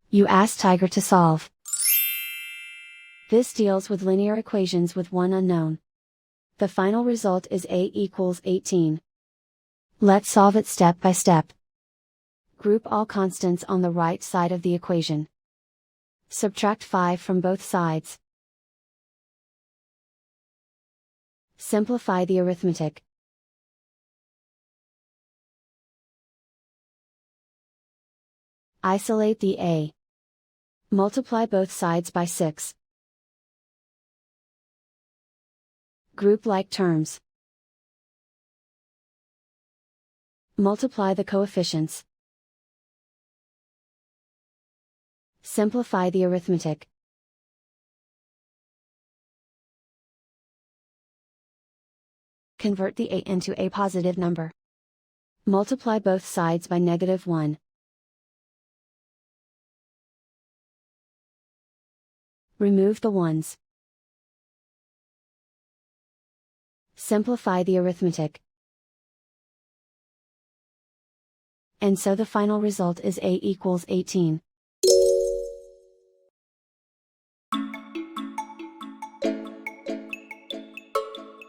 You ask Tiger to solve. This deals with linear equations with one unknown. The final result is A equals 18. Let's solve it step by step. Group all constants on the right side of the equation. Subtract 5 from both sides. Simplify the arithmetic. Isolate the A. Multiply both sides by 6. Group like terms. Multiply the coefficients. Simplify the arithmetic. Convert the A into a positive number. Multiply both sides by -1. Remove the ones. Simplify the arithmetic. And so the final result is A equals 18.